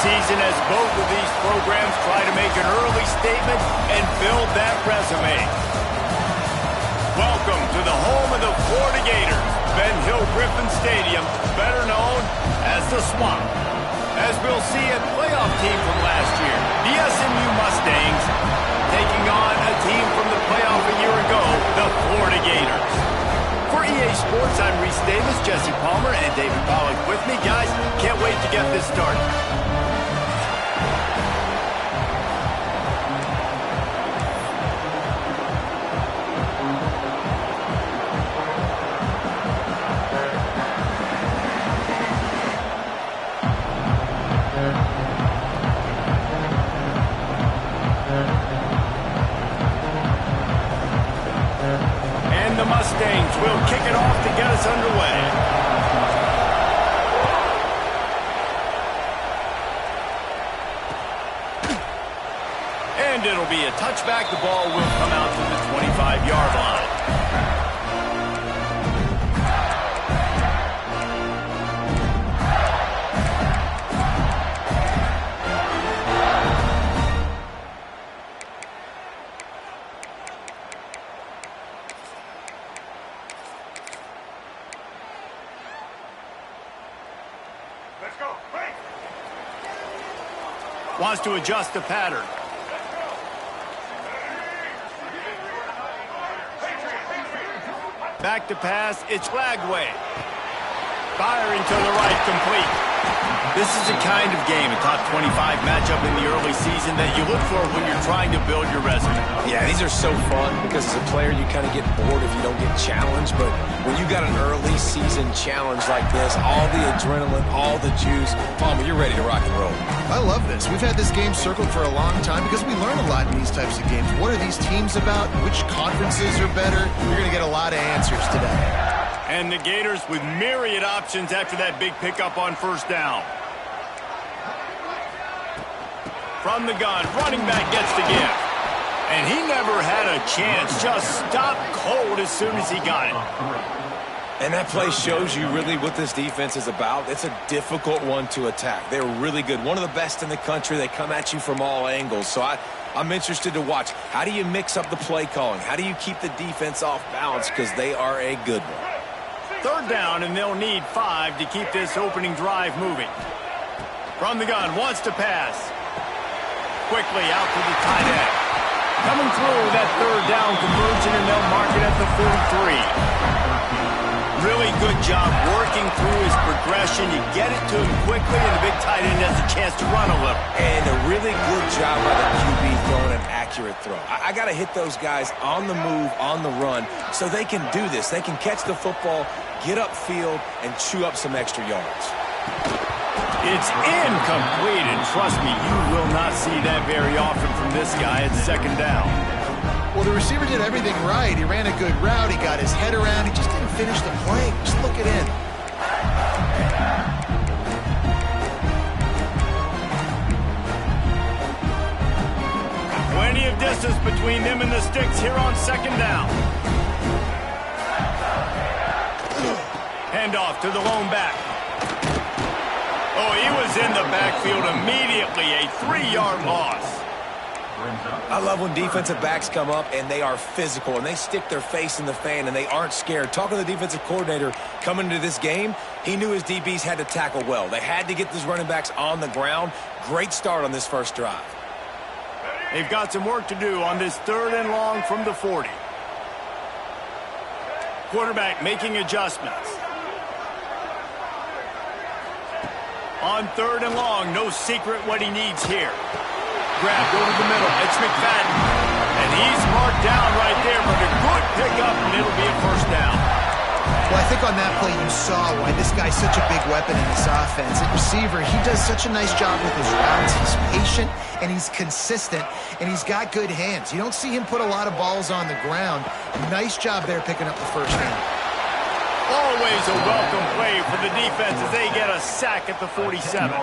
season as both of these programs try to make an early statement and build that resume. Welcome to the home of the Florida Gators, Ben Hill Griffin Stadium, better known as the Swamp. As we'll see a playoff team from last year, the SMU Mustangs, taking on a team from the playoff a year ago, the Florida Gators. For EA Sports, I'm Reese Davis, Jesse Palmer, and David Pollack with me. Guys, can't wait to get this started. Mustangs will kick it off to get us underway. And it'll be a touchback. The ball will come out to the 25-yard line. Wants to adjust the pattern. Back to pass, it's Lagway. Firing to the right, complete. This is the kind of game, a top 25 matchup in the early season that you look for when you're trying to build your resume. Yeah, these are so fun because as a player you kind of get bored if you don't get challenged, but when you got an early season challenge like this, all the adrenaline, all the juice, Palmer, you're ready to rock and roll. I love this. We've had this game circled for a long time because we learn a lot in these types of games. What are these teams about? Which conferences are better? You're going to get a lot of answers today. And the Gators with myriad options after that big pickup on first down. From the gun, running back gets the gift. And he never had a chance, just stopped cold as soon as he got it. And that play shows you really what this defense is about. It's a difficult one to attack. They're really good. One of the best in the country. They come at you from all angles. So I'm interested to watch. How do you mix up the play calling? How do you keep the defense off balance? Because they are a good one. Third down, and they'll need 5 to keep this opening drive moving. From the gun, wants to pass. Quickly out to the tight end. Coming through that third down conversion, and they'll mark it at the 43. Really good job working through his progression. You get it to him quickly, and the big tight end has a chance to run a little. And a really good job by the QB throwing an accurate throw. I got to hit those guys on the move, on the run, so they can do this. They can catch the football, get upfield, and chew up some extra yards. It's incomplete, and trust me, you will not see that very often from this guy at second down. Well, the receiver did everything right. He ran a good route. He got his head around. He just didn't finish the play. Just look it in. Plenty of distance between them and the sticks here on second down. Handoff to the lone back. Oh, he was in the backfield immediately. A 3-yard loss. I love when defensive backs come up and they are physical and they stick their face in the fan and they aren't scared. Talking to the defensive coordinator coming into this game, he knew his DBs had to tackle well. They had to get these running backs on the ground. Great start on this first drive. They've got some work to do on this 3rd and long from the 40. Quarterback making adjustments. On 3rd and long, no secret what he needs here. Grabbed over the middle. It's McFadden. And he's marked down right there, but a good pickup, and it'll be a first down. Well, I think on that play you saw why this guy's such a big weapon in this offense. At receiver, he does such a nice job with his routes. He's patient, and he's consistent, and he's got good hands. You don't see him put a lot of balls on the ground. Nice job there picking up the first down. Always a welcome play for the defense as they get a sack at the 47.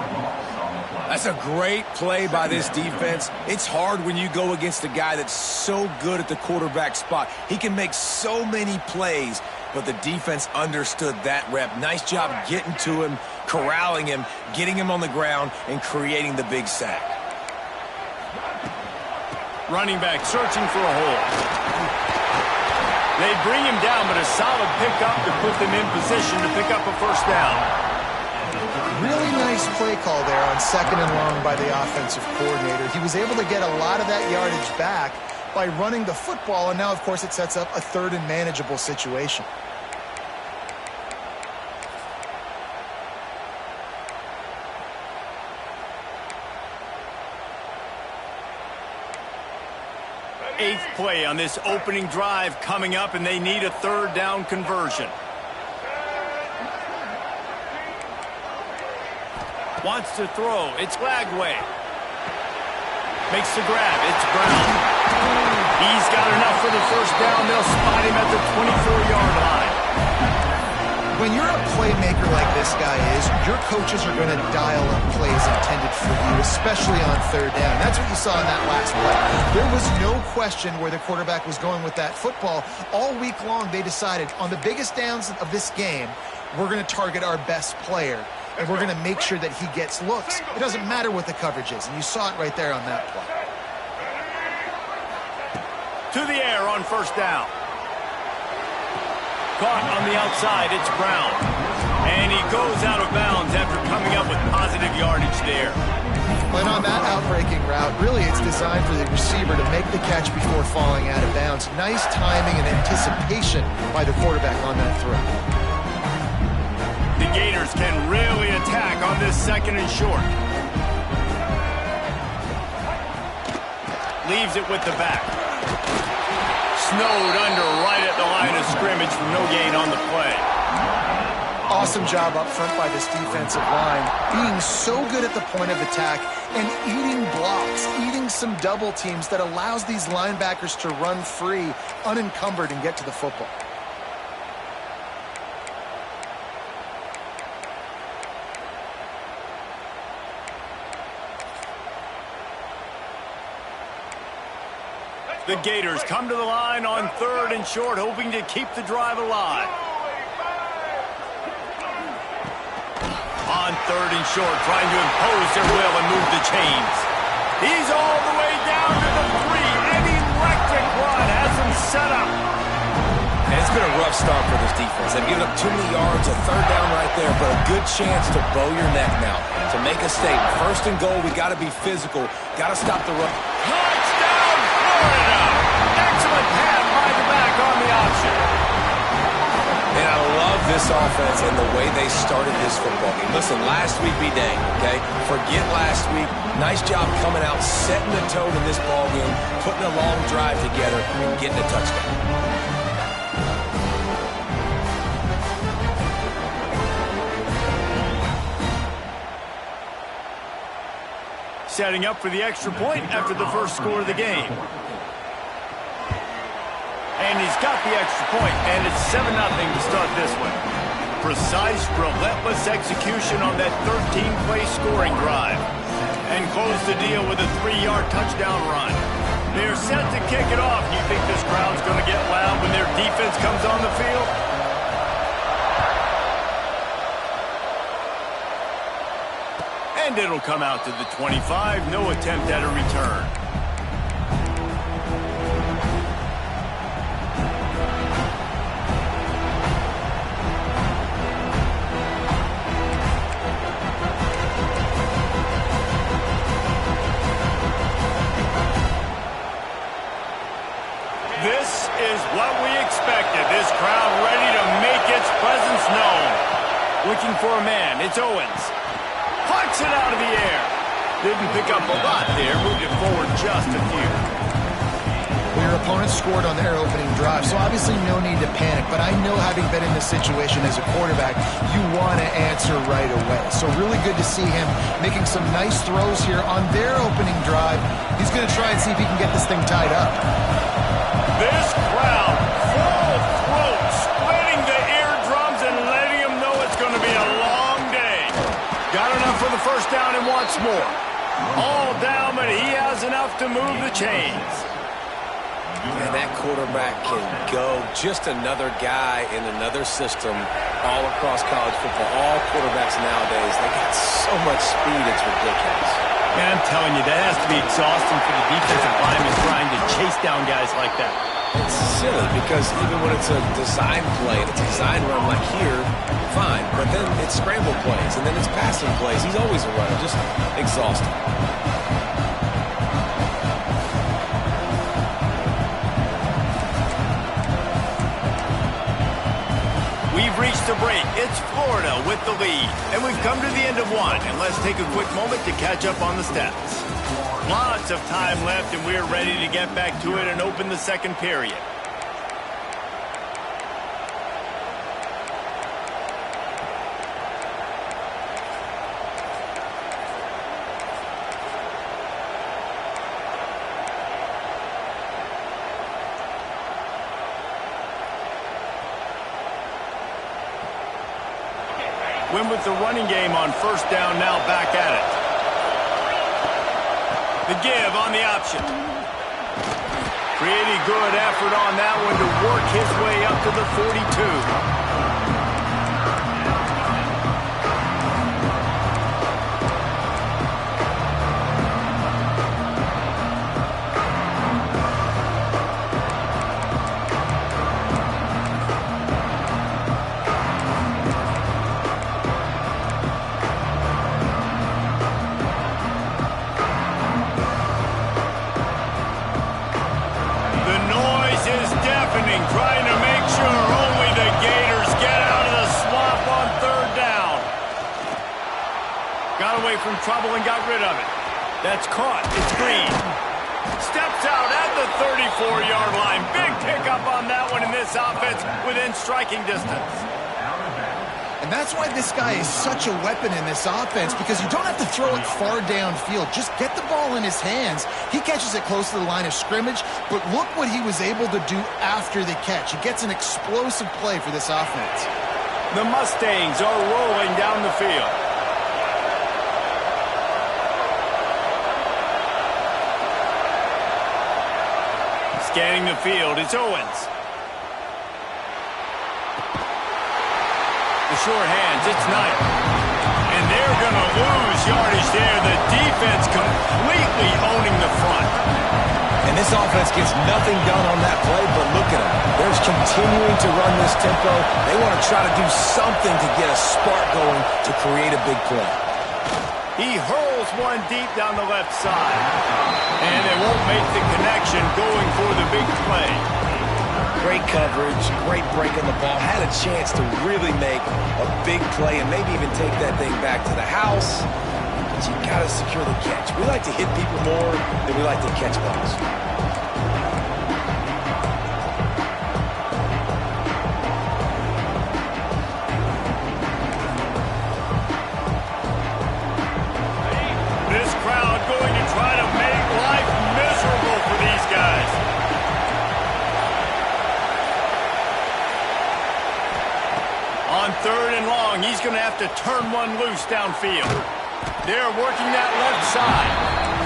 That's a great play by this defense. It's hard when you go against a guy that's so good at the quarterback spot. He can make so many plays, but the defense understood that rep. Nice job getting to him, corralling him, getting him on the ground, and creating the big sack. Running back searching for a hole. They bring him down, but a solid pickup to put them in position to pick up a first down. Really nice play call there on 2nd and long by the offensive coordinator. He was able to get a lot of that yardage back by running the football, and now, of course, it sets up a 3rd and manageable situation. Eighth play on this opening drive coming up, and they need a 3rd down conversion. Wants to throw. It's Lagway. Makes the grab. It's Brown. He's got enough for the first down. They'll spot him at the 24-yard line. When you're a playmaker like this guy is, your coaches are going to dial up plays intended for you, especially on 3rd down. That's what you saw in that last play. There was no question where the quarterback was going with that football. All week long, they decided on the biggest downs of this game, we're going to target our best player, and we're going to make sure that he gets looks. It doesn't matter what the coverage is, and you saw it right there on that play. To the air on first down. Caught on the outside, it's Brown. And he goes out of bounds after coming up with positive yardage there. And on that outbreaking route, really it's designed for the receiver to make the catch before falling out of bounds. Nice timing and anticipation by the quarterback on that throw. The Gators can really attack on this 2nd and short. Leaves it with the back. Snowed under right at the line of scrimmage for no gain on the play. Awesome job up front by this defensive line, being so good at the point of attack and eating blocks, eating some double teams that allows these linebackers to run free, unencumbered, and get to the football. The Gators come to the line on 3rd and short, hoping to keep the drive alive. On 3rd and short, trying to impose their will and move the chains. He's all the way down to the 3. An electric run has him set up. And it's been a rough start for this defense. They've given up too many yards, a 3rd down right there, but a good chance to bow your neck now, to make a statement. 1st and goal, we got to be physical, got to stop the run. Touchdown, Florida! Excellent pass by the back on the option. And I love this offense and the way they started this football game. Listen, last week be dang, okay? Forget last week. Nice job coming out, setting the tone in this ball game, putting a long drive together, and getting a touchdown. Setting up for the extra point after the first score of the game. And he's got the extra point, and it's 7-0 to start this one. Precise, relentless execution on that 13-play scoring drive. And close the deal with a 3-yard touchdown run. They're set to kick it off. You think this crowd's going to get loud when their defense comes on the field? And it'll come out to the 25. No attempt at a return. This is what we expected. This crowd ready to make its presence known. Looking for a man. It's Owens. Pucks it out of the air. Didn't pick up a lot there. Moved it forward just a few. Well, your opponent scored on their opening drive, so obviously no need to panic. But I know, having been in this situation as a quarterback, you want to answer right away. So really good to see him making some nice throws here on their opening drive. He's going to try and see if he can get this thing tied up. This crowd, full throat, splitting the eardrums and letting them know it's going to be a long day. Got enough for the first down and wants more. All down, but he has enough to move the chains. And that quarterback can go. Just another guy in another system all across college football. All quarterbacks nowadays, they got so much speed, it's ridiculous. Man, I'm telling you, that has to be exhausting for the defensive lineman trying to chase down guys like that. It's silly because even when it's a design play and it's a design run like here, fine. But then it's scramble plays and then it's passing plays. He's always a runner, just exhausting. We've reached the break. It's Florida with the lead. And we've come to the end of one. And let's take a quick moment to catch up on the stats. Lots of time left, and we're ready to get back to it and open the second period. Win with the running game on first down, now back at it. The give on the option. Pretty good effort on that one to work his way up to the 42. Trying to make sure only the Gators get out of the swamp on third down. Got away from trouble and got rid of it. That's caught. It's Green. Steps out at the 34-yard line. Big pickup on that one in this offense within striking distance. And that's why this guy is such a weapon in this offense, because you don't have to throw it far downfield. Just get the ball in his hands. He catches it close to the line of scrimmage, but look what he was able to do after the catch. He gets an explosive play for this offense. The Mustangs are rolling down the field. Scanning the field, it's Owens. The short hands, it's Knight. And they're going to lose yardage there. The defense completely owning the front. And this offense gets nothing done on that play, but look at them. They're continuing to run this tempo. They want to try to do something to get a spark going to create a big play. He hurls one deep down the left side. And they won't make the connection going for the big play. Great coverage, great break on the ball. Had a chance to really make a big play and maybe even take that thing back to the house. But you got to secure the catch. We like to hit people more than we like to catch balls. This crowd going to try to make life miserable for these guys. On third and long, he's going to have to turn one loose downfield. They're working that left side.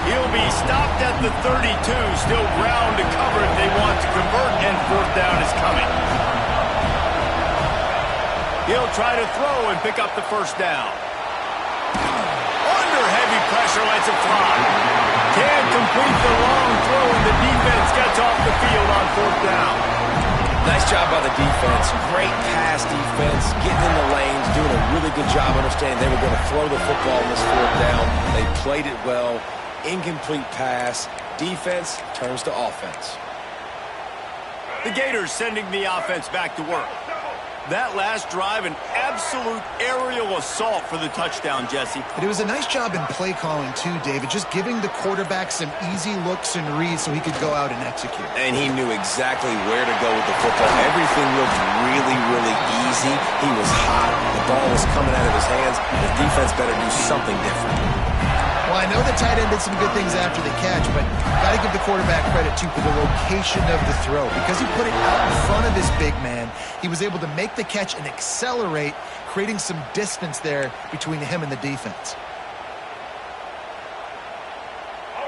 He'll be stopped at the 32, still ground to cover if they want to convert, and fourth down is coming. He'll try to throw and pick up the first down. Under heavy pressure, lets it fly. Can't complete the long throw, and the defense gets off the field on fourth down. Nice job by the defense. Great pass defense, getting in the lanes, doing a really good job understanding they were going to throw the football in this fourth down. They played it well. Incomplete pass. Defense turns to offense. The Gators sending the offense back to work. That last drive, an absolute aerial assault for the touchdown, Jesse. But it was a nice job in play calling too, David, just giving the quarterback some easy looks and reads so he could go out and execute. And he knew exactly where to go with the football. Everything looked really, really easy. He was hot. The ball was coming out of his hands. The defense better do something different. Well, I know the tight end did some good things after the catch, but got to give the quarterback credit, too, for the location of the throw. Because he put it out in front of his big man, he was able to make the catch and accelerate, creating some distance there between him and the defense.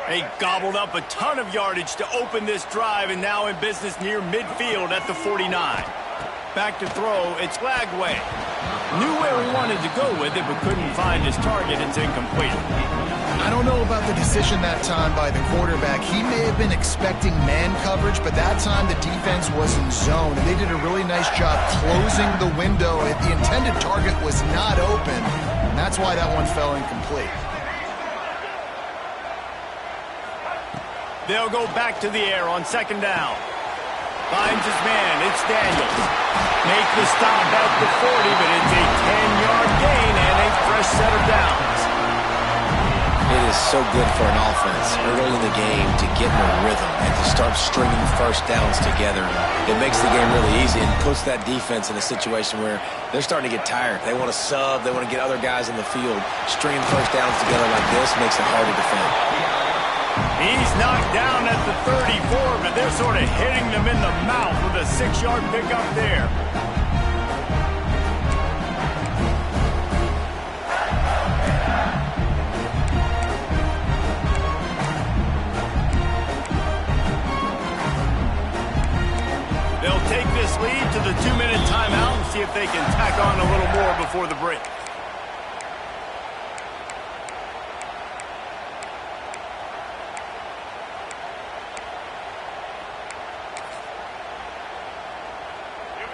They gobbled up a ton of yardage to open this drive and now in business near midfield at the 49. Back to throw, it's Lagway. Knew where he wanted to go with it, but couldn't find his target. It's incomplete. I don't know about the decision that time by the quarterback. He may have been expecting man coverage, but that time the defense was in zone, and they did a really nice job closing the window. The intended target was not open, and that's why that one fell incomplete. They'll go back to the air on second down. Finds his man, it's Daniels. Make the stop at the 40, but it's a 10-yard gain and a fresh set of downs. It is so good for an offense early in the game to get in a rhythm and to start stringing first downs together. It makes the game really easy and puts that defense in a situation where they're starting to get tired. They want to sub. They want to get other guys in the field. Stringing first downs together like this makes it hard to defend. He's knocked down at the 34, but they're sort of hitting them in the mouth with a 6-yard pickup there. They'll take this lead to the 2-minute timeout and see if they can tack on a little more before the break.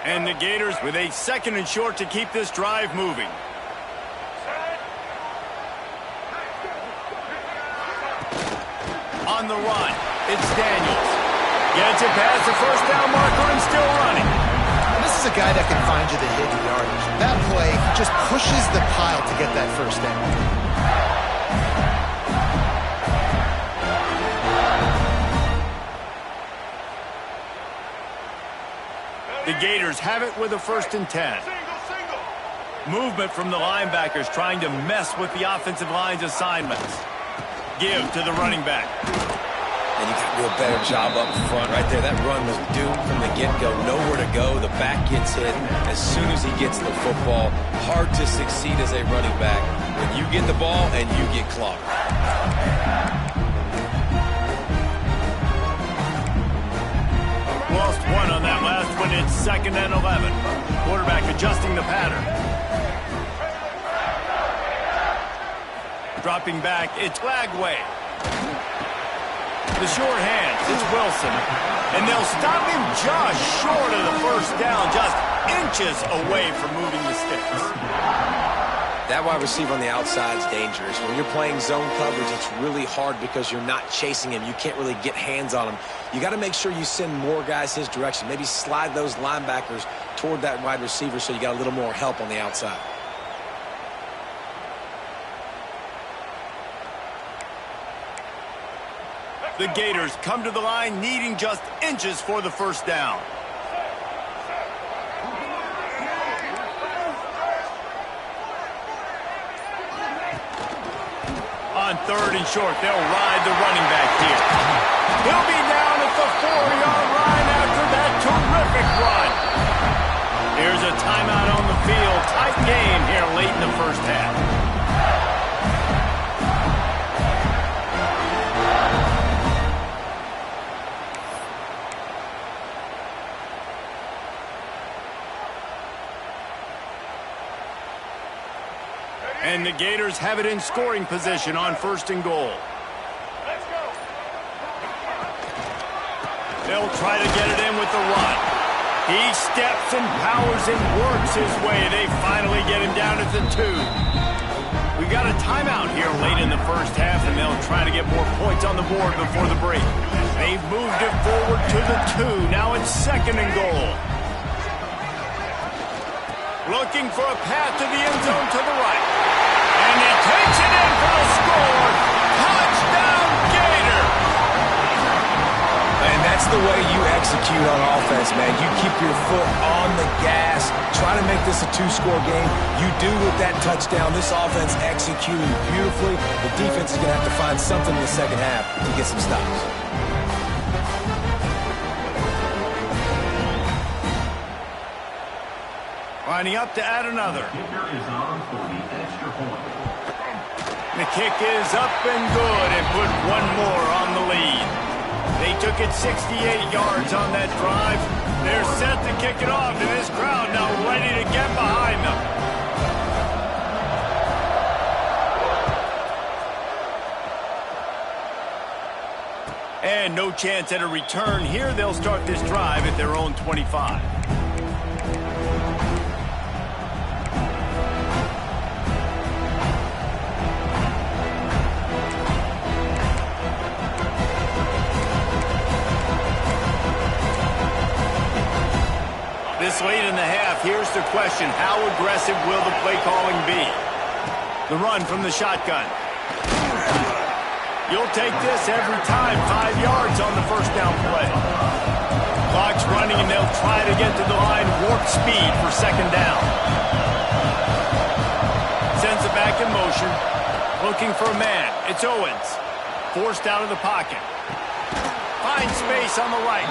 And the Gators with a 2nd and short to keep this drive moving. On the run, it's Daniels. Gets it past the first down marker and still running. And this is a guy that can find you the hidden yardage. That play just pushes the pile to get that first down. The Gators have it with a 1st and 10. Movement from the linebackers trying to mess with the offensive line's assignments. Give to the running back. And you got to do a better job up front right there. That run was doomed from the get-go. Nowhere to go. The back gets hit as soon as he gets the football. Hard to succeed as a running back when you get the ball and you get clogged. Lost one on that last one. It's 2nd and 11. Quarterback adjusting the pattern. Dropping back, it's Lagway. The short hands, it's Wilson. And they'll stop him just short of the first down, just inches away from moving the sticks. That wide receiver on the outside is dangerous. When you're playing zone coverage, it's really hard because you're not chasing him. You can't really get hands on him. You got to make sure you send more guys his direction. Maybe slide those linebackers toward that wide receiver so you got a little more help on the outside. The Gators come to the line needing just inches for the first down. On 3rd and short, they'll ride the running back here. He'll be down at the 4-yard line after that terrific run. Here's a timeout on the field. Tight game here late in the first half. And the Gators have it in scoring position on 1st and goal. Let's go. They'll try to get it in with the run. He steps and powers and works his way. They finally get him down at the 2. We've got a timeout here late in the first half, and they'll try to get more points on the board before the break. They've moved it forward to the 2. Now it's 2nd and goal. Looking for a path to the end zone to the right. And he takes it in for the score. Touchdown, Gator! And that's the way you execute on offense, man. You keep your foot on the gas. Try to make this a 2-score game. You do with that touchdown. This offense executing beautifully. The defense is going to have to find something in the second half to get some stops. Lining up to add another. The kick is up and good and put one more on the lead. They took it 68 yards on that drive. They're set to kick it off, and this crowd now ready to get behind them. And no chance at a return here. They'll start this drive at their own 25. This late in the half, here's the question. How aggressive will the play calling be? The run from the shotgun. You'll take this every time. 5 yards on the first down play. Clock's running, and they'll try to get to the line. Warp speed for second down. Sends it back in motion. Looking for a man. It's Owens. Forced out of the pocket. Finds space on the right.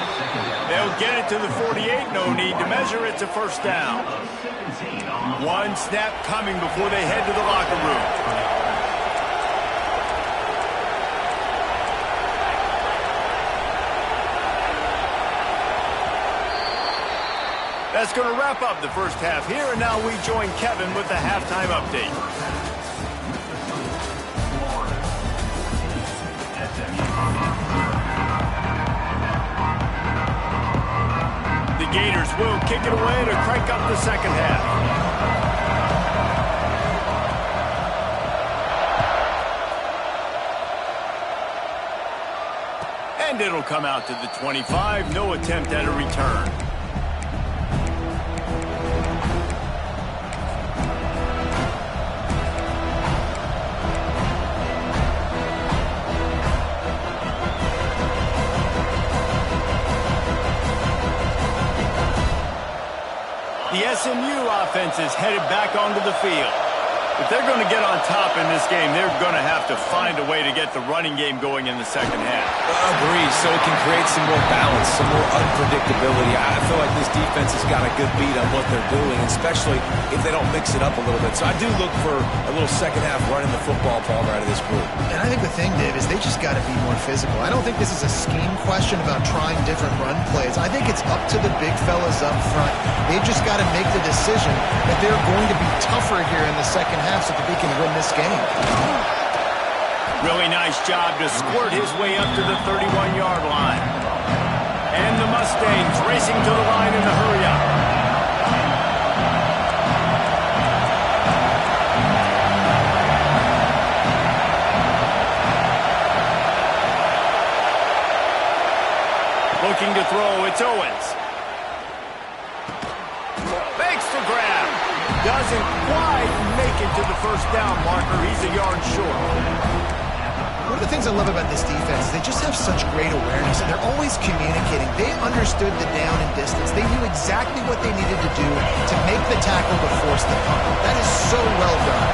They'll get it to the 48. No need to measure. It's a first down. One snap coming before they head to the locker room. That's going to wrap up the first half here, and now we join Kevin with the halftime update. The Gators will kick it away to crank up the second half. And it'll come out to the 25. No attempt at a return. The SMU offense is headed back onto the field. If they're going to get on top in this game, they're going to have to find a way to get the running game going in the second half. Agree, so it can create some more balance, some more unpredictability. I feel like this defense has got a good beat on what they're doing, especially if they don't mix it up a little bit. So I do look for a little second half running the football ball out of this group. And I think the thing, Dave, is they just got to be more physical. I don't think this is a scheme question about trying different run plays. I think it's up to the big fellas up front. They've just got to make the decision that they're going to be tougher here in the second half so that they can win this game. Really nice job to squirt his way up to the 31-yard line. And the Mustangs racing to the line in the hurry-up. Looking to throw, it's Owens. Makes the grab. Doesn't quite make it to the first down marker. He's a yard short. One of the things I love about this defense is they just have such great awareness, and they're always communicating. They understood the down and distance. They knew exactly what they needed to do to make the tackle to force the punt. That is so well done.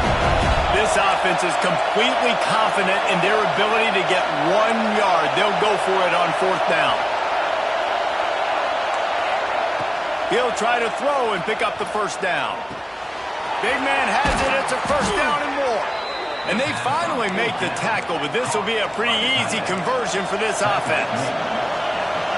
This offense is completely confident in their ability to get 1 yard. They'll go for it on fourth down. He'll try to throw and pick up the first down. Big man has it. It's a first down and more. And they finally make the tackle, but this will be a pretty easy conversion for this offense.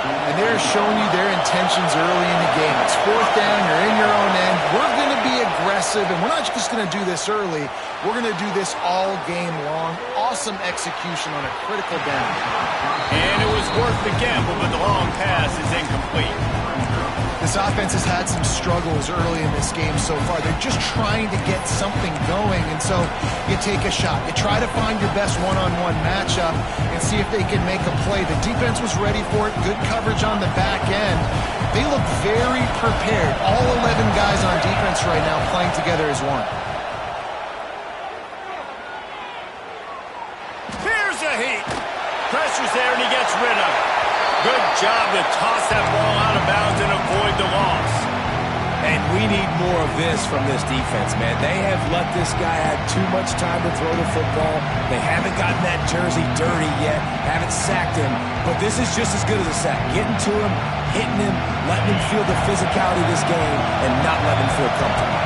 And they're showing you their intentions early in the game. It's fourth down. You're in your own end. We're going to be aggressive, and we're not just going to do this early. We're going to do this all game long. Awesome execution on a critical down. And it was worth the gamble, but the long pass is incomplete. This offense has had some struggles early in this game so far. They're just trying to get something going, and so you take a shot. You try to find your best one-on-one matchup and see if they can make a play. The defense was ready for it. Good coverage on the back end. They look very prepared. All 11 guys on defense right now playing together as one. Here's a heat. Pressure's there, and he gets rid of it. Good job to toss that ball out of bounds and avoid the loss. And we need more of this from this defense, man. They have let this guy have too much time to throw the football. They haven't gotten that jersey dirty yet, haven't sacked him. But this is just as good as a sack. Getting to him, hitting him, letting him feel the physicality of this game, and not letting him feel comfortable.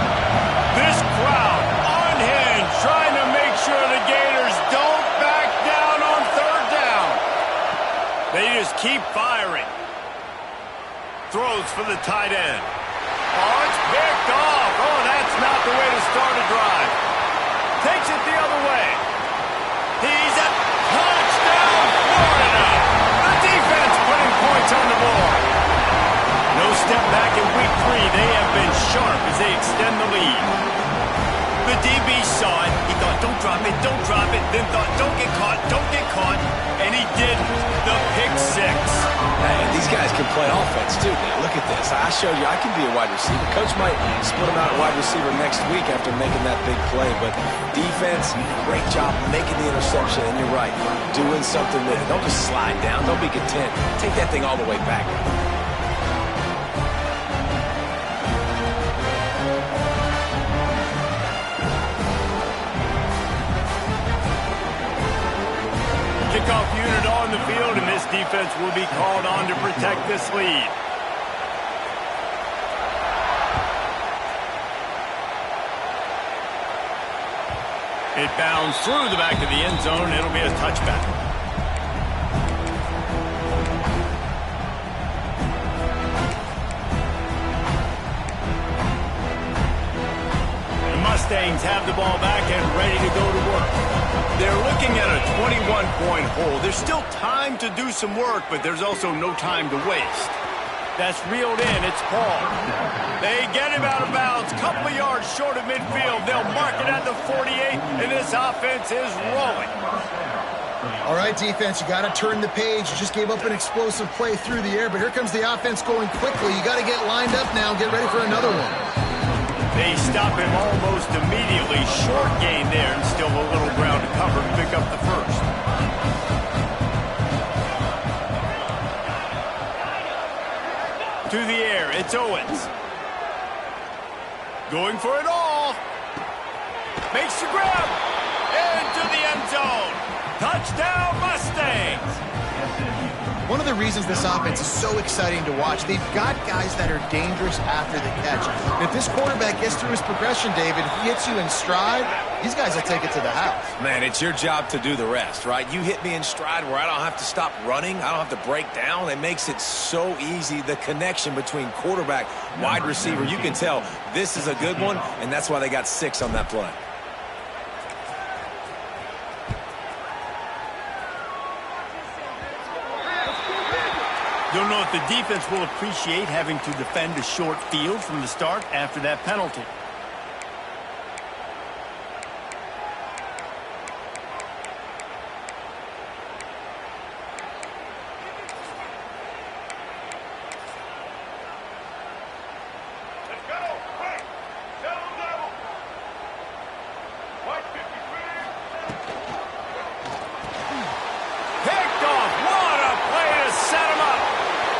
This crowd unhinged, trying to make sure the Gators keep firing. Throws for the tight end. Oh, it's picked off. Oh, that's not the way to start a drive. Takes it the other way. He's a touchdown, Florida. The defense putting points on the board. No step back in week 3. They have been sharp as they extend the lead. The DB saw it. He thought, don't drop it, don't drop it. Then thought, don't get caught, don't get caught. And he did the pick 6. Hey, these guys can play offense, too. Now, look at this. I showed you I can be a wide receiver. Coach might split him out at wide receiver next week after making that big play. But defense, great job making the interception. And you're right, doing something with it. Don't just slide down. Don't be content. Take that thing all the way back. Kickoff unit on the field, and this defense will be called on to protect this lead. It bounds through the back of the end zone. It'll be a touchback. The Mustangs have the ball back and ready to go to work. They're looking at a 21-point hole. There's still time to do some work, but there's also no time to waste. That's reeled in. It's Paul. They get him out of bounds. Couple of yards short of midfield. They'll mark it at the 48, and this offense is rolling. All right, defense, you got to turn the page. You just gave up an explosive play through the air, but here comes the offense going quickly. You got to get lined up now and get ready for another one. They stop him almost immediately. Short gain there, and still a little ground to cover to pick up the first. To the air, it's Owens. Going for it all. Makes the grab. Into the end zone. Touchdown, Mustangs. One of the reasons this offense is so exciting to watch, they've got guys that are dangerous after the catch. If this quarterback gets through his progression, David, he hits you in stride, these guys will take it to the house. Man, it's your job to do the rest, right? You hit me in stride where I don't have to stop running. I don't have to break down. It makes it so easy. The connection between quarterback, wide receiver, you can tell this is a good one, and that's why they got 6 on that play. Don't know if the defense will appreciate having to defend a short field from the start after that penalty.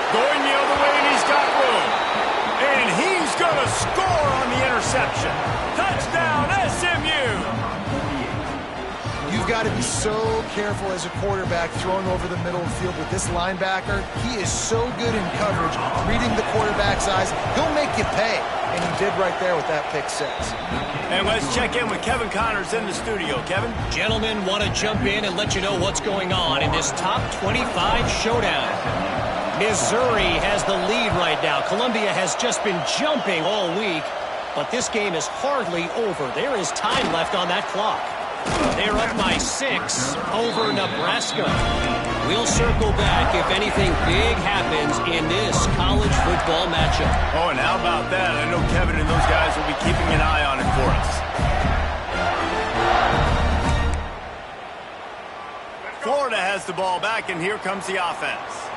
Going the other way, and he's got room. And he's going to score on the interception. Touchdown, SMU! You've got to be so careful as a quarterback throwing over the middle of the field with this linebacker. He is so good in coverage, reading the quarterback's eyes. He'll make you pay, and he did right there with that pick 6. And let's check in with Kevin Connors in the studio. Kevin? Gentlemen, want to jump in and let you know what's going on in this top 25 showdown. Missouri has the lead right now. Columbia has just been jumping all week, but this game is hardly over. There is time left on that clock. They're up by 6 over Nebraska. We'll circle back if anything big happens in this college football matchup. Oh, and how about that? I know Kevin and those guys will be keeping an eye on it for us. Florida has the ball back, and here comes the offense.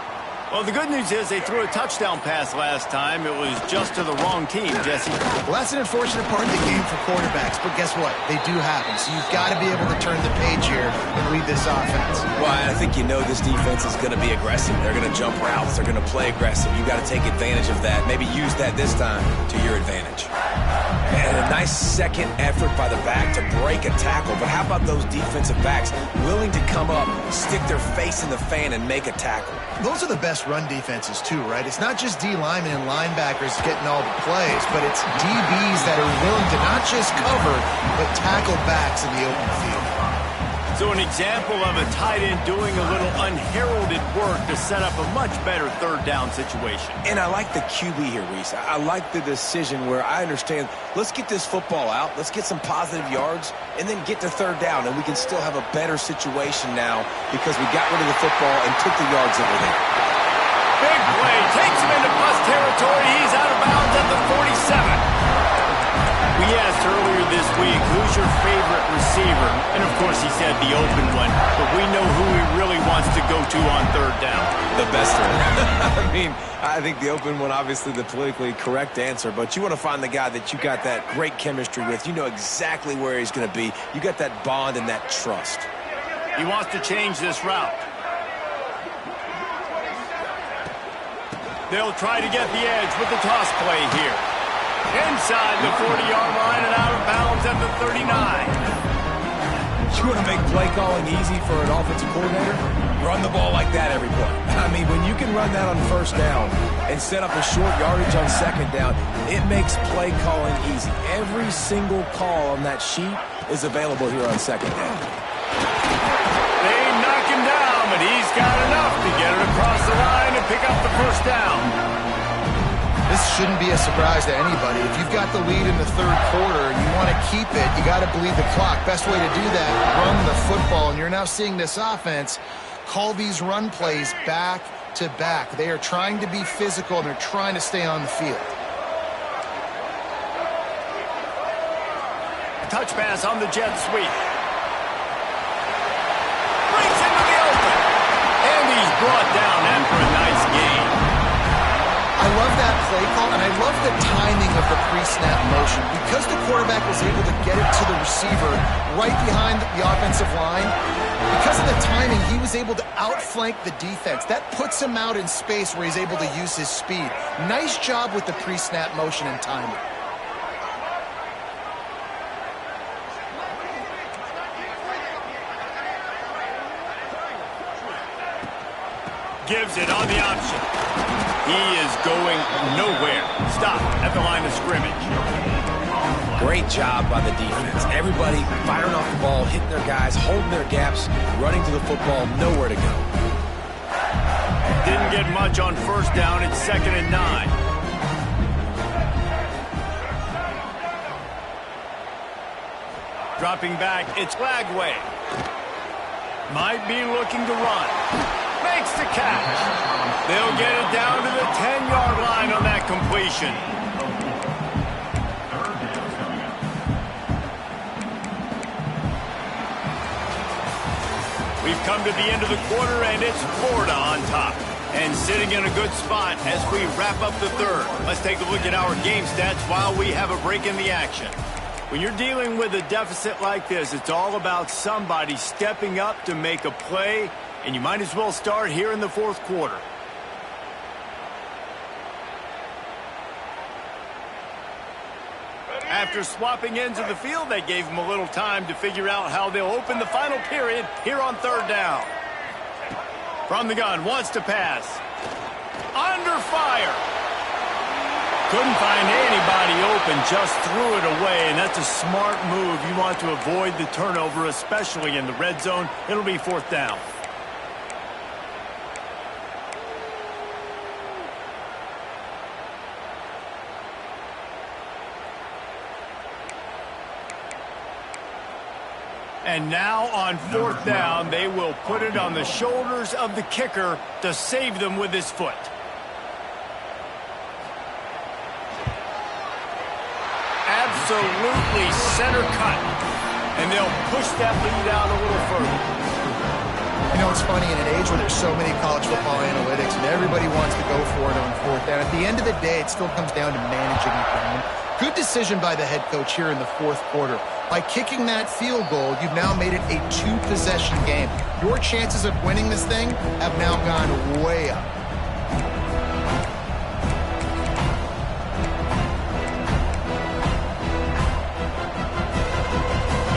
Well, the good news is they threw a touchdown pass last time. It was just to the wrong team, Jesse. Well, that's an unfortunate part of the game for quarterbacks, but guess what? They do happen, so you've got to be able to turn the page here and lead this offense. Well, I think you know this defense is going to be aggressive. They're going to jump routes. They're going to play aggressive. You got to take advantage of that. Maybe use that this time to your advantage. And a nice second effort by the back to break a tackle. But how about those defensive backs willing to come up, stick their face in the fan, and make a tackle? Those are the best run defenses too, right? It's not just D linemen and linebackers getting all the plays, but it's DBs that are willing to not just cover, but tackle backs in the open field. So an example of a tight end doing a little unheralded work to set up a much better third down situation. And I like the QB here, Reese. I like the decision where I understand, let's get this football out, let's get some positive yards, and then get to third down, and we can still have a better situation now because we got rid of the football and took the yards that were there. Big play, takes him into bust territory. He's out of bounds at the 47. We asked earlier this week, who's your favorite receiver? And, of course, he said the open one. But we know who he really wants to go to on third down. The best one. I mean, I think the open one, obviously the politically correct answer. But you want to find the guy that you got that great chemistry with. You know exactly where he's going to be. You got that bond and that trust. He wants to change this route. They'll try to get the edge with the toss play here. Inside the 40-yard line and out of bounds at the 39. You want to make play calling easy for an offensive coordinator? Run the ball like that every play. I mean, when you can run that on first down and set up a short yardage on second down, it makes play calling easy. Every single call on that sheet is available here on second down. They knock him down, but he's got enough to get it across the line and pick up the first down. This shouldn't be a surprise to anybody. If you've got the lead in the third quarter and you want to keep it, you got to bleed the clock. Best way to do that, run the football. And you're now seeing this offense call these run plays back to back. They are trying to be physical, and they're trying to stay on the field. Touch pass on the jet sweep. Breaks into the open. And he's brought down after a nice gain. I love that play call, and I love the timing of the pre-snap motion. Because the quarterback was able to get it to the receiver right behind the offensive line, because of the timing, he was able to outflank the defense. That puts him out in space where he's able to use his speed. Nice job with the pre-snap motion and timing. Gives it on the option. He is going nowhere. Stop at the line of scrimmage. Great job by the defense. Everybody firing off the ball, hitting their guys, holding their gaps, running to the football, nowhere to go. Didn't get much on first down. It's 2nd and 9. Dropping back, it's Lagway. Might be looking to run. Makes the catch. They'll get it down to the 10-yard line on that completion. We've come to the end of the quarter, and it's Florida on top. And sitting in a good spot as we wrap up the third. Let's take a look at our game stats while we have a break in the action. When you're dealing with a deficit like this, it's all about somebody stepping up to make a play, and you might as well start here in the fourth quarter. After swapping ends of the field, they gave them a little time to figure out how they'll open the final period here on third down. From the gun, wants to pass. Under fire. Couldn't find anybody open, just threw it away, and that's a smart move. You want to avoid the turnover, especially in the red zone. It'll be fourth down. And now on fourth down, they will put it on the shoulders of the kicker to save them with his foot. Absolutely center cut. And they'll push that lead out a little further. You know, it's funny, in an age where there's so many college football analytics and everybody wants to go for it on fourth down, at the end of the day, it still comes down to managing the game. Good decision by the head coach here in the fourth quarter. By kicking that field goal, you've now made it a two-possession game. Your chances of winning this thing have now gone way up.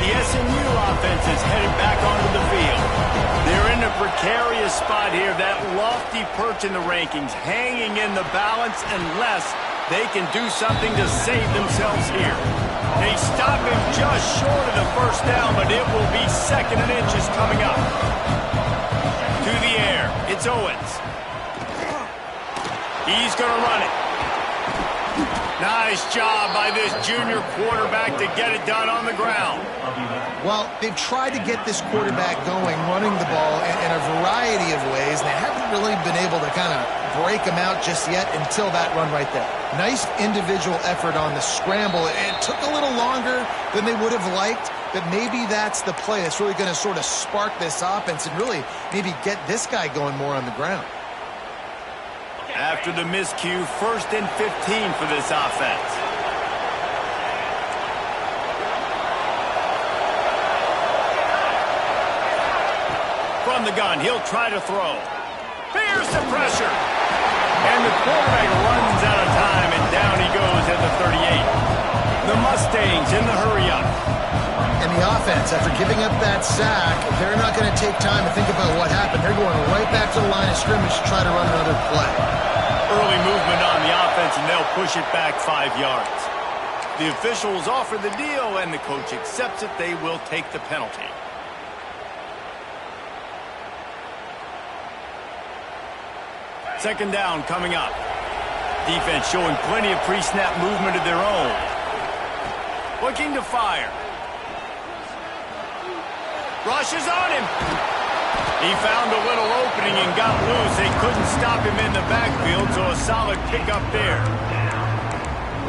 The SMU offense is headed back onto the field. They're in a precarious spot here, that lofty perch in the rankings, hanging in the balance unless They can do something to save themselves here. They stop him just short of the first down, but it will be 2nd and inches coming up. To the air, it's Owens. He's going to run it. Nice job by this junior quarterback to get it done on the ground. Well, they've tried to get this quarterback going, running the ball in a variety of ways, and they haven't really been able to kind of break him out just yet until that run right there. Nice individual effort on the scramble. It took a little longer than they would have liked, but maybe that's the play that's really going to sort of spark this offense and really maybe get this guy going more on the ground. After the miscue, 1st and 15 for this offense. From the gun, he'll try to throw. Fears the pressure. And the quarterback runs out of time, and down he goes at the 38. The Mustangs in the hurry-up. And the offense, after giving up that sack, they're not going to take time to think about what happened. They're going right back to the line of scrimmage to try to run another play. Early movement on the offense, and they'll push it back 5 yards. The officials offer the deal, and the coach accepts it. They will take the penalty. Second down coming up. Defense showing plenty of pre-snap movement of their own. Looking to fire. Rushes on him. He found a little opening and got loose. They couldn't stop him in the backfield, so a solid pickup there.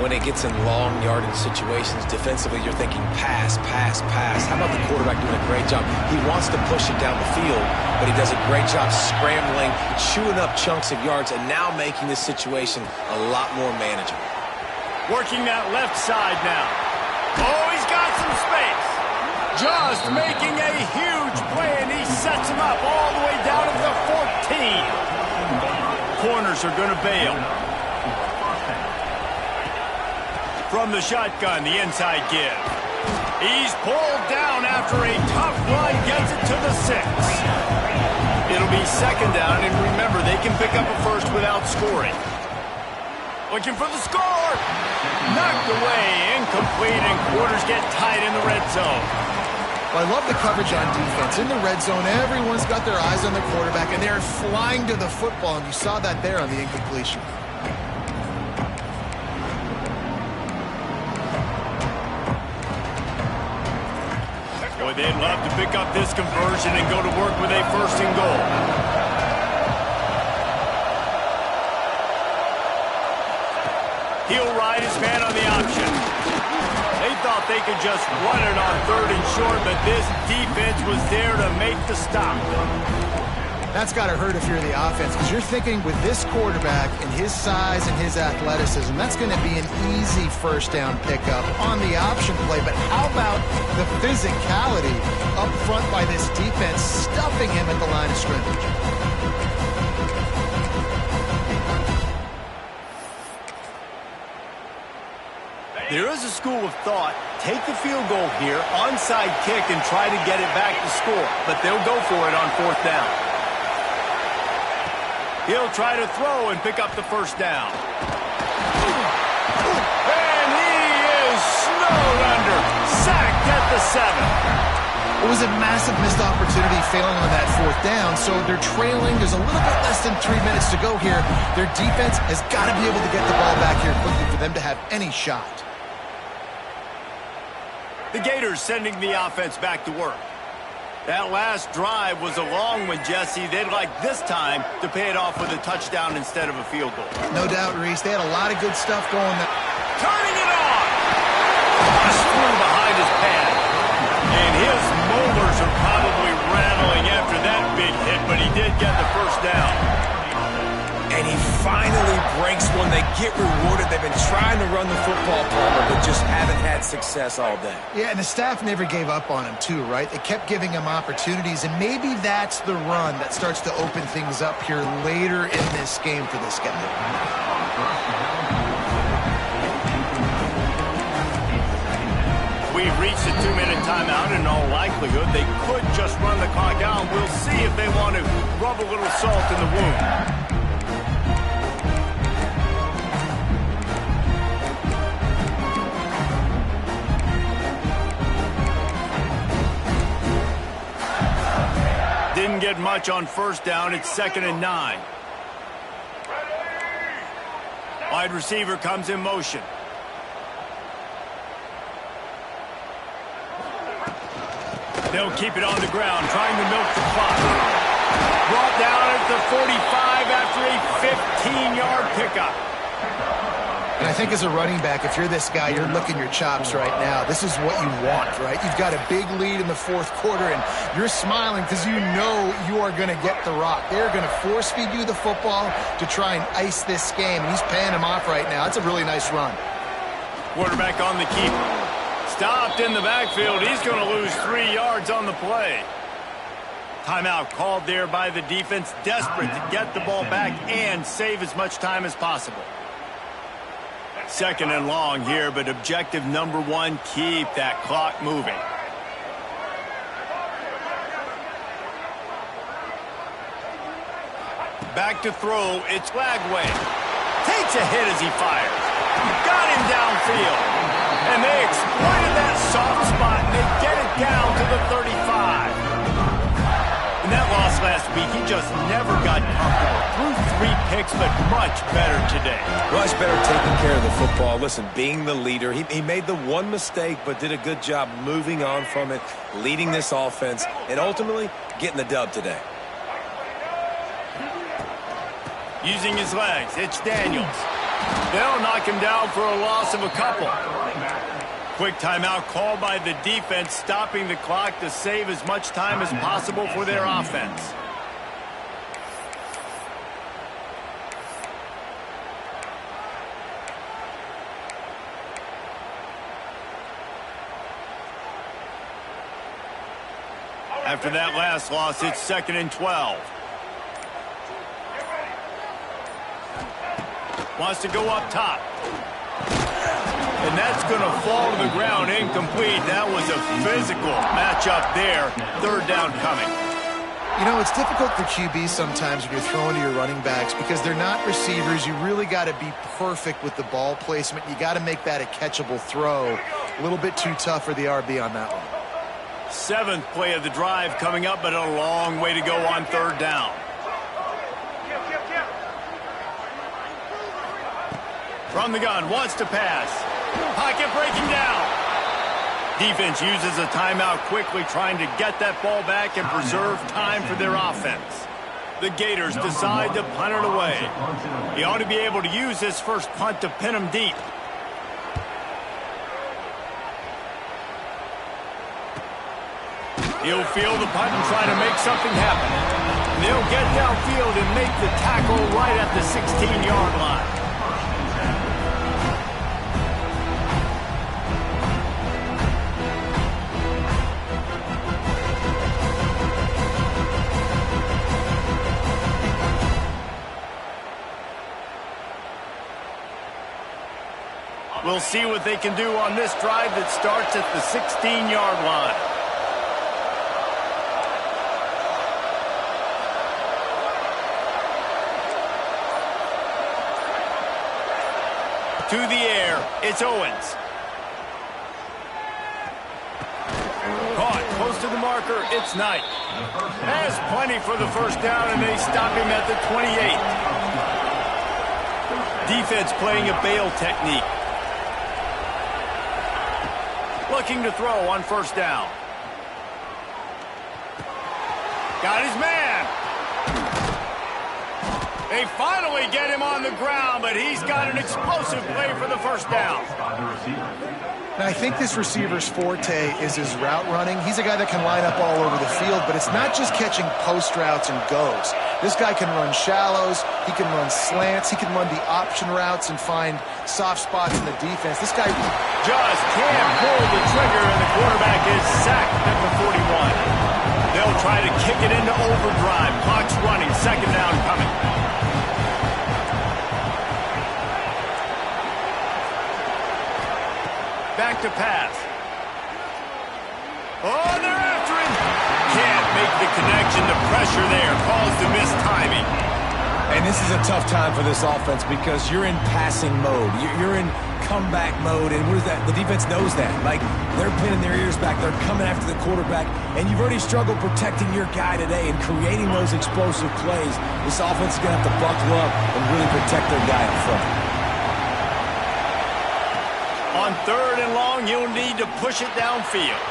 When it gets in long yardage situations, defensively, you're thinking pass, pass, pass. How about the quarterback doing a great job? He wants to push it down the field, but he does a great job scrambling, chewing up chunks of yards, and now making this situation a lot more manageable. Working that left side now. Oh, he's got some space. Just making a huge play, and he sets him up all the way down to the 14. Corners are going to bail. From the shotgun, the inside give. He's pulled down after a tough run, gets it to the 6. It'll be 2nd down, and remember, they can pick up a first without scoring. Looking for the score. Knocked away, incomplete, and quarters get tight in the red zone. Well, I love the coverage on defense. In the red zone, everyone's got their eyes on the quarterback, and they're flying to the football, and you saw that there on the incompletion. Boy, they'd love to pick up this conversion and go to work with a 1st and goal. He'll ride his man on the option. They thought they could just run it on 3rd and short, but this defense was there to make the stop. That's got to hurt if you're the offense, because you're thinking with this quarterback and his size and his athleticism, that's going to be an easy 1st down pickup on the option play. But how about the physicality up front by this defense, stuffing him at the line of scrimmage? There is a school of thought, take the field goal here, onside kick, and try to get it back to score. But they'll go for it on 4th down. He'll try to throw and pick up the 1st down. And he is snowed under. Sacked at the 7. It was a massive missed opportunity failing on that 4th down, so they're trailing. There's a little bit less than 3 minutes to go here. Their defense has got to be able to get the ball back here quickly for them to have any shot. The Gators sending the offense back to work. That last drive was a long one, Jesse. They'd like this time to pay it off with a touchdown instead of a field goal. No doubt, Reese. They had a lot of good stuff going. Turning it on! Pushed through behind his pad. And his molars are probably rattling after that big hit, but he did get the 1st down. And he finally breaks one. They get rewarded. They've been trying to run the football, Palmer, but just haven't had success all day. Yeah, and the staff never gave up on him, too, right? They kept giving him opportunities, and maybe that's the run that starts to open things up here later in this game for this guy. We've reached a 2-minute timeout. In all likelihood, they could just run the clock out. We'll see if they want to rub a little salt in the wound. get much on first down. It's 2nd and 9. Wide receiver comes in motion. They'll keep it on the ground, trying to milk the clock. Brought down at the 45 after a 15-yard pickup. And I think as a running back, if you're this guy, you're licking your chops right now. This is what you want, right? You've got a big lead in the fourth quarter, and you're smiling because you know you are going to get the rock. They're going to force-feed you the football to try and ice this game. And he's paying him off right now. That's a really nice run. Quarterback on the keeper. Stopped in the backfield. He's going to lose 3 yards on the play. Timeout called there by the defense, desperate to get the ball back and save as much time as possible. 2nd and long here, but objective number 1, keep that clock moving. Back to throw, it's Lagway. Takes a hit as he fires. Got him downfield. And they exploited that soft spot, and they get it down to the 35. In that loss last week, he just never got comfortable. Threw 3 picks, but much better today. Much better taking care of the football. Listen, being the leader, he made the one mistake, but did a good job moving on from it, leading this offense, and ultimately getting the dub today. Using his legs, it's Daniels. They'll knock him down for a loss of a couple. Quick timeout called by the defense, stopping the clock to save as much time as possible for their offense. After that last loss, it's 2nd and 12. Wants to go up top. And that's going to fall to the ground incomplete. That was a physical matchup there. 3rd down coming. You know, it's difficult for QB sometimes when you're throwing to your running backs because they're not receivers. You really got to be perfect with the ball placement. You got to make that a catchable throw. A little bit too tough for the RB on that one. 7th play of the drive coming up, but a long way to go on 3rd down. From the gun, wants to pass. Pocket breaking down. Defense uses a timeout quickly, trying to get that ball back and preserve time for their offense. The Gators decide to punt it away. He ought to be able to use his first punt to pin him deep. He'll field the punt and try to make something happen. They'll get downfield and make the tackle right at the 16-yard line. We'll see what they can do on this drive that starts at the 16-yard line. To the air, it's Owens. Caught close to the marker, it's Knight. Has plenty for the first down, and they stop him at the 28. Defense playing a bail technique. Looking to throw on 1st down. Got his man. They finally get him on the ground, but he's got an explosive play for the 1st down. Now, I think this receiver's forte is his route running. He's a guy that can line up all over the field, but it's not just catching post routes and goes. This guy can run shallows, he can run slants, he can run the option routes and find soft spots in the defense. This guy just can't pull the trigger, and the quarterback is sacked at the 41. They'll try to kick it into overdrive. Clock's running, 2nd down coming. Back to pass. Oh, they're after him. Can't make the connection. The pressure there caused the missed timing. And this is a tough time for this offense because you're in passing mode. You're in comeback mode, and what is that? The defense knows that. Like, they're pinning their ears back. They're coming after the quarterback, and you've already struggled protecting your guy today and creating those explosive plays. This offense is going to have to buckle up and really protect their guy up front. On 3rd and long, you'll need to push it downfield.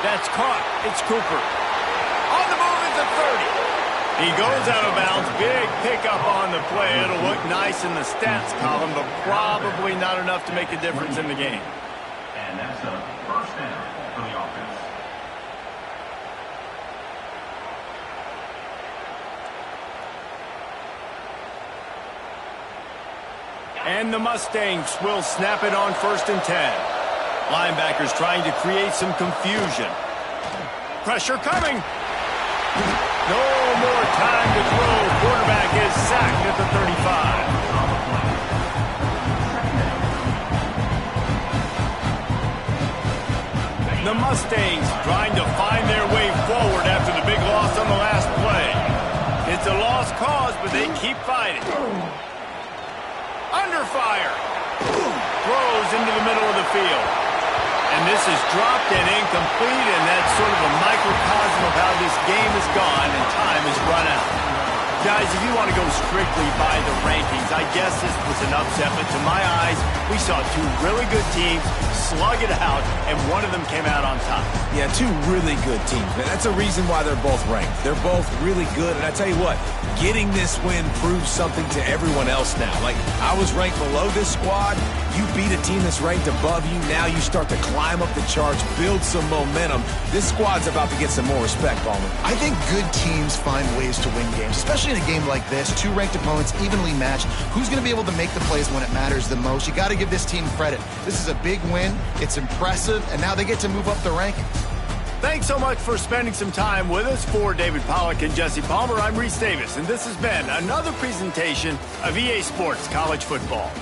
That's caught. It's Cooper. On the move at the 30. He goes out of bounds. Big pickup on the play. It'll look nice in the stats column, but probably not enough to make a difference in the game. And that's a first down for the offense. And the Mustangs will snap it on 1st and 10. Linebackers trying to create some confusion. Pressure coming. No more time to throw. Quarterback is sacked at the 35. The Mustangs trying to find their way forward after the big loss on the last play. It's a lost cause, but they keep fighting. Under fire. Throws into the middle of the field. And this is dropped and incomplete, and that's sort of a microcosm of how this game has gone, and time has run out. Guys, if you want to go strictly by the rankings, I guess this was an upset, but to my eyes, we saw two really good teams slug it out, and one of them came out on top. Yeah, two really good teams, man. That's a reason why they're both ranked. They're both really good, and I tell you what, getting this win proves something to everyone else now. Like, I was ranked below this squad. You beat a team that's ranked above you. Now you start to climb up the charts, build some momentum. This squad's about to get some more respect, Ballman. I think good teams find ways to win games, especially in a game like this. Two ranked opponents, evenly matched. Who's going to be able to make the plays when it matters the most? You got to give this team credit. This is a big win. It's impressive, and now they get to move up the rankings. Thanks so much for spending some time with us. For David Pollack and Jesse Palmer, I'm Reese Davis, and this has been another presentation of EA Sports College Football.